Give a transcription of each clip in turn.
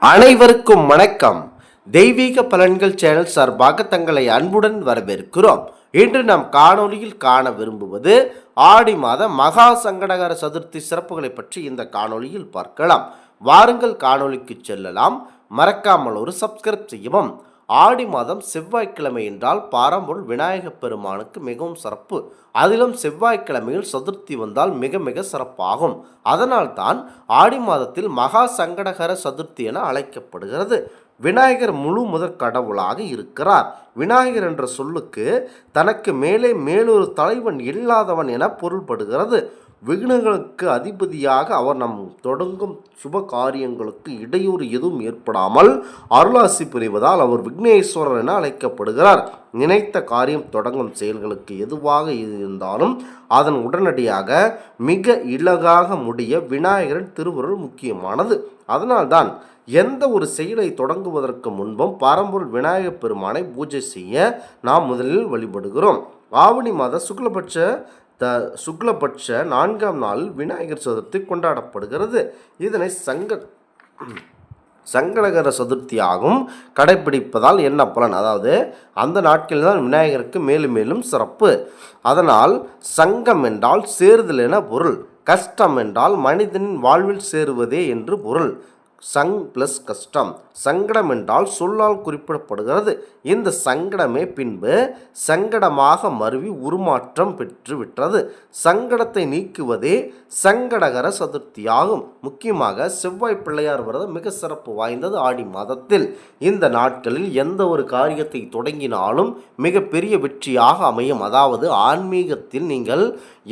அனைவருக்கும் வணக்கம். தெய்வீக பலன்கள் சேனல் சார்பாக தங்களை அன்புடன் வரவேற்கிறோம். இன்று நாம் காணொளியில் காண விரும்புவது ஆடி மாத மகா சங்கடகர சதுர்த்தி சிறப்புகளை பற்றி இந்த காணொளியில் பார்க்கலாம். வாருங்கள் காணொளிக்கு செல்லலாம். மறக்காமல் ஒரு சப்ஸ்கிரைப் செய்யவும். ஆடி மாதம் செவ்வாய்க்கிழமை என்றால் பாரம்பொருள் விநாயகப் பெருமானுக்கு மிகவும் சிறப்பு. அதிலும் செவ்வாய்க்கிழமையில் சதுர்த்தி வந்தால் மிக மிக சிறப்பாகும். அதனால்தான் ஆடி மாதத்தில் மகா சங்கடகர சதுர்த்தி என அழைக்கப்படுகிறது. விநாயகர் முழு முதற் கடவுளாக இருக்கிறார். விநாயகர் என்ற சொல்லுக்கு தனக்கு மேலே மேலொரு தலைவன் இல்லாதவன் என பொருள்படுகிறது. விக்னங்களுக்கு அதிபதியாக அவர் நம் தொடங்கும் சுப காரியங்களுக்கு இடையூறு எதுவும் ஏற்படாமல் அருளாசி புரிவதால் அவர் விக்னேஸ்வரர் என அழைக்கப்படுகிறார். நினைத்த காரியம் தொடங்கும் செயல்களுக்கு எதுவாக இருந்தாலும் அதன் உடனடியாக மிக இலகாக முடிய விநாயகரின் திருவருள் முக்கியமானது. அதனால்தான் எந்த ஒரு செயலை தொடங்குவதற்கு முன்பும் பரம்பொருள் விநாயகப் பெருமானை பூஜை செய்ய நாம் முதலில் வழிபடுகிறோம். ஆவணி மாத சுக்லபட்ச 4ஆம் நாளில் விநாயகர் சதுர்த்தி கொண்டாடப்படுகிறது. இதனை சங்கடகர சதுர்த்தியாகவும் கடைபிடிப்பதால் என்ன பலன்? அதாவது அந்த நாட்களில் தான் விநாயகருக்கு மேலும் மேலும் சிறப்பு. அதனால் சங்கம் என்றால் சேருதல் என பொருள். கஷ்டம் என்றால் மனிதனின் வாழ்வில் சேருவதே என்று பொருள். சங் ப்ளஸ் கஷ்டம். சங்கடம் என்றால் சொல்லால் குறிப்பிடப்படுகிறது. இந்த சங்கடமே பின்பு சங்கடமாக மருவி உருமாற்றம் பெற்று விட்டது. சங்கடத்தை நீக்குவதே சங்கடகர சதுர்த்தியாகும். முக்கியமாக செவ்வாய் பிள்ளையார் விரதம் மிக சிறப்பு வாய்ந்தது ஆடி மாதத்தில். இந்த நாட்களில் எந்த ஒரு காரியத்தை தொடங்கினாலும் மிக பெரிய வெற்றியாக அமையும். அதாவது ஆன்மீகத்தில் நீங்கள்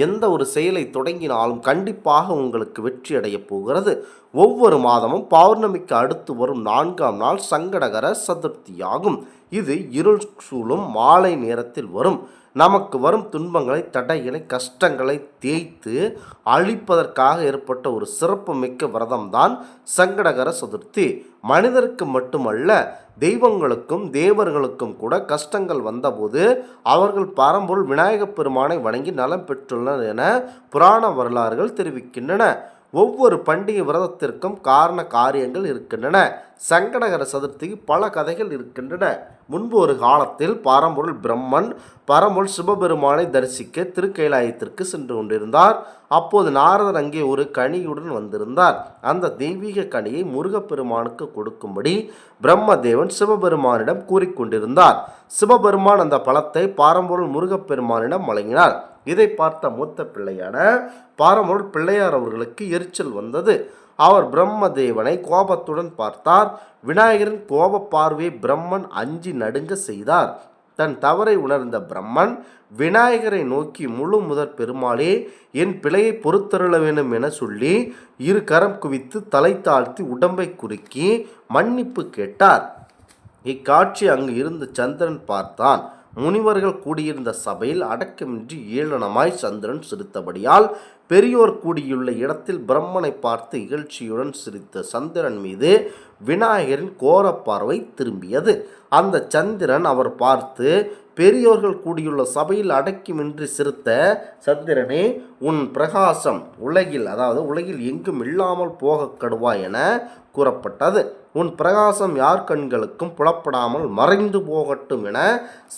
எந்த ஒரு செயலை தொடங்கினாலும் கண்டிப்பாக உங்களுக்கு வெற்றி அடையப் போகிறது. ஒவ்வொரு மாதமும் பௌர்ணமிக்கு அடுத்து வரும் 4ஆம் நாள் சங்கடகர சதுர்த்தியாகும். இது இருள் சூழும் மாலை நேரத்தில் வரும். நமக்கு வரும் துன்பங்களை, தடைகளை, கஷ்டங்களை தேய்த்து அழிப்பதற்காக ஏற்பட்ட ஒரு சிறப்பு மிக்க விரதம்தான் சங்கடகர சதுர்த்தி. மனிதருக்கு மட்டுமல்ல, தெய்வங்களுக்கும் தேவர்களுக்கும் கூட கஷ்டங்கள் வந்தபோது அவர்கள் பரம்பொருள் விநாயகப் பெருமானை வணங்கி நலம் பெற்றுள்ளனர் என புராண வரலாறுகள் தெரிவிக்கின்றன. ஒவ்வொரு பண்டிகை விரதத்திற்கும் காரண காரியங்கள் இருக்கின்றன. சங்கடகர சதுர்த்திக்கு பல கதைகள் இருக்கின்றன. முன்பு ஒரு காலத்தில் பரம்பொருள் பிரம்மன் பரம்பொருள் சிவபெருமானை தரிசிக்க திருக்கைலாயத்திற்கு சென்று கொண்டிருந்தார். அப்போது நாரதர் அங்கே ஒரு கனியுடன் வந்திருந்தார். அந்த தெய்வீக கனியை முருகப்பெருமானுக்கு கொடுக்கும்படி பிரம்மதேவன் சிவபெருமானிடம் கூறிக்கொண்டிருந்தார். சிவபெருமான் அந்த பழத்தை பரம்பொருள் முருகப்பெருமானிடம் வழங்கினார். இதை பார்த்த மூத்த பிள்ளையான பரம்பொருள் பிள்ளையார் அவர்களுக்கு எரிச்சல் வந்தது. அவர் பிரம்மதேவனை கோபத்துடன் பார்த்தார். விநாயகரின் கோப பார்வையை பிரம்மன் அஞ்சி நடுங்க செய்தார். தன் தவறை உணர்ந்த பிரம்மன் விநாயகரை நோக்கி, முழு முதற் பெருமாளே, என் பிழையை பொறுத்தருள வேண்டும் என சொல்லி இரு கரம் குவித்து தலை தாழ்த்தி உடம்பை குறுக்கி மன்னிப்பு கேட்டார். இக்காட்சி அங்கு இருந்த சந்திரன் பார்த்தான். முனிவர்கள் கூடியிருந்த சபையில் அடக்கமின்றி ஏளனமாய் சந்திரன் சிரித்தபடியால் பெரியோர் கூடியுள்ள இடத்தில் பிரம்மனை பார்த்து இகழ்ச்சியுடன் சிரித்த சந்திரன் மீது விநாயகரின் கோரப்பார்வை திரும்பியது. அந்த சந்திரன் அவர் பார்த்து, பெரியோர்கள் கூடியுள்ள சபையில் அடக்கமின்றி சிரித்த சந்திரனே, உன் பிரகாசம் உலகில் எங்கும் இல்லாமல் போக கடுவாய் என கூறப்பட்டது. உன் பிரகாசம் யார் கண்களுக்கும் புலப்படாமல் மறைந்து போகட்டும் என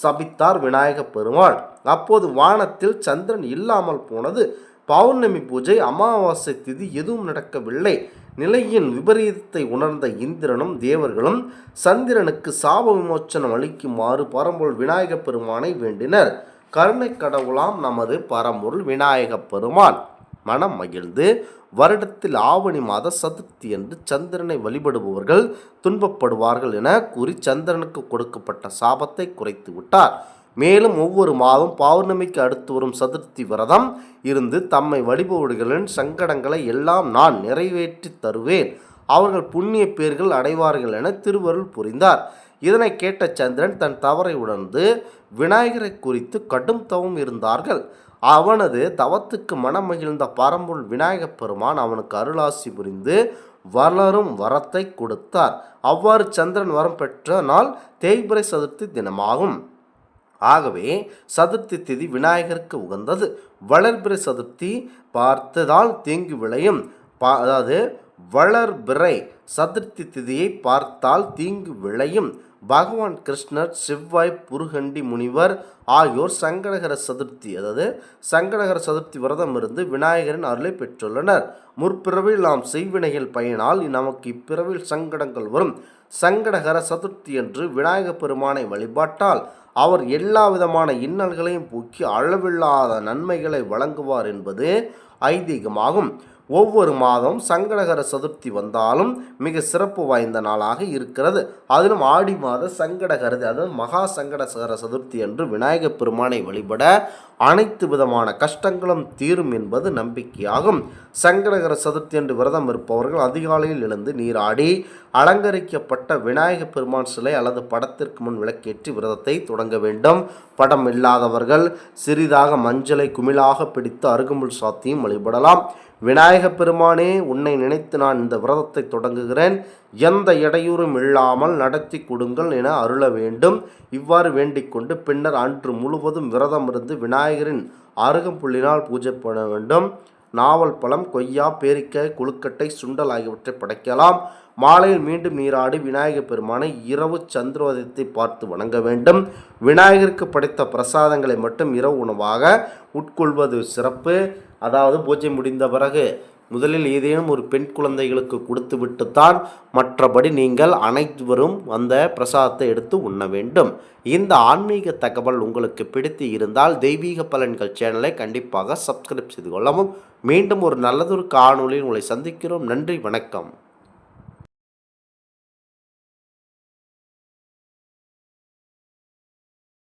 சபித்தார் விநாயகப் பெருமாள். அப்போது வானத்தில் சந்திரன் இல்லாமல் போனது. பௌர்ணமி பூஜை, அமாவாசை திதி எதுவும் நடக்கவில்லை. நிலையின் விபரீதத்தை உணர்ந்த இந்திரனும் தேவர்களும் சந்திரனுக்கு சாப விமோச்சனம் அளிக்குமாறு பரம்பொருள் விநாயகப் பெருமானை வேண்டினர். கருணை கடவுளாம் நமது பரம்பொருள் விநாயகப் பெருமான் மனம் மகிழ்ந்து வருடத்தில் ஆவணி மாத சதுர்த்தி என்று சந்திரனை வழிபடுபவர்கள் துன்பப்படுவார்கள் என கூறி சந்திரனுக்கு கொடுக்கப்பட்ட சாபத்தை குறைத்து விட்டார். மேலும் ஒவ்வொரு மாதம் பௌர்ணமிக்கு அடுத்து வரும் சதுர்த்தி விரதம் இருந்து தம்மை வழிபடுபவர்களின் சங்கடங்களை எல்லாம் நான் நிறைவேற்றி தருவேன், அவர்கள் புண்ணிய பேர்கள் அடைவார்கள் என திருவருள் புரிந்தார். இதனை கேட்ட சந்திரன் தன் தவறை உணர்ந்து விநாயகரை குறித்து கடும் தவம் இருந்தார்கள். அவனது தவத்துக்கு மனமகிழ்ந்த பரம்பொருள் விநாயகப் பெருமான் அவனுக்கு அருளாசி புரிந்து வளரும் வரத்தை கொடுத்தார். அவ்வாறு சந்திரன் வரம் பெற்ற நாள் தேய்பிறை சதுர்த்தி தினமாகும். ஆகவே சதுர்த்தி திதி விநாயகருக்கு உகந்தது. வளர்பிறை சதுர்த்தி பார்த்ததால் தீங்கு விளையும். அதாவது வளர்பிறை சதுர்த்தி திதியை பார்த்தால் தீங்கு விளையும். பகவான் கிருஷ்ணர், செவ்வாய், புருகண்டி முனிவர் ஆகியோர் சங்கடகர சதுர்த்தி அதாவது சங்கடகர சதுர்த்தி விரதம் இருந்து விநாயகரின் அருளை பெற்றுள்ளனர். முற்பிறவில் நாம் செய்வினைகள் பயனால் நமக்கு இப்பிறவில் சங்கடங்கள் வரும். சங்கடகர சதுர்த்தி என்று விநாயகப் பெருமானை வழிபாட்டால் அவர் எல்லா விதமான இன்னல்களையும் போக்கி அளவில்லாத நன்மைகளை வழங்குவார் என்பது ஐதீகமாகும். ஒவ்வொரு மாதம் சங்கடகர சதுர்த்தி வந்தாலும் மிக சிறப்பு வாய்ந்த நாளாக இருக்கிறது. அதிலும் ஆடி மாத சங்கடகரதி அதாவது மகா சங்கடகர சதுர்த்தி என்று விநாயகப் பெருமானை வழிபட அனைத்து விதமான கஷ்டங்களும் தீரும் என்பது நம்பிக்கையாகும். சங்கடகர சதுர்த்தி என்று விரதம் இருப்பவர்கள் அதிகாலையில் எழுந்து நீராடி அலங்கரிக்கப்பட்ட விநாயகப் பெருமான் சிலை அல்லது படத்திற்கு முன் விளக்கேற்றி விரதத்தை தொடங்க வேண்டும். படம் இல்லாதவர்கள் சிறிதாக மஞ்சளை குமிழாக பிடித்து அருகம்புல் சாத்தியும் வழிபடலாம். விநாயகப் பெருமானே, உன்னை நினைத்து நான் இந்த விரதத்தை தொடங்குகிறேன், எந்த இடையூறும் இல்லாமல் நடத்தி கொடுங்கள் என அருள வேண்டும். இவ்வாறு வேண்டிக்கொண்டு பின்னர் அன்று முழுவதும் விரதம் இருந்து விநாயகரின் அருகம்புல்லினால் பூஜை பண்ண வேண்டும். நாவல் பழம், கொய்யா, பேரிக்காய், கொழுக்கட்டை, சுண்டல் ஆகியவற்றை படைக்கலாம். மாலையில் மீண்டும் நீராடி விநாயகப் பெருமானை இரவு சந்திரோதயத்தை பார்த்து வணங்க வேண்டும். விநாயகருக்கு படைத்த பிரசாதங்களை மட்டும் இரவு உணவாக உட்கொள்வது சிறப்பு. அதாவது பூஜை முடிந்த பிறகு முதலில் ஏதேனும் ஒரு பெண் குழந்தைகளுக்கு கொடுத்து விட்டுத்தான் மற்றபடி நீங்கள் அனைவரும் அந்த பிரசாதத்தை எடுத்து உண்ண வேண்டும். இந்த ஆன்மீக தகவல் உங்களுக்கு பிடித்து இருந்தால் தெய்வீக பலன்கள் சேனலை கண்டிப்பாக சப்ஸ்கிரைப் செய்து கொள்ளவும். மீண்டும் ஒரு நல்லதொரு காணொளியில் உங்களை சந்திக்கிறோம். நன்றி, வணக்கம்.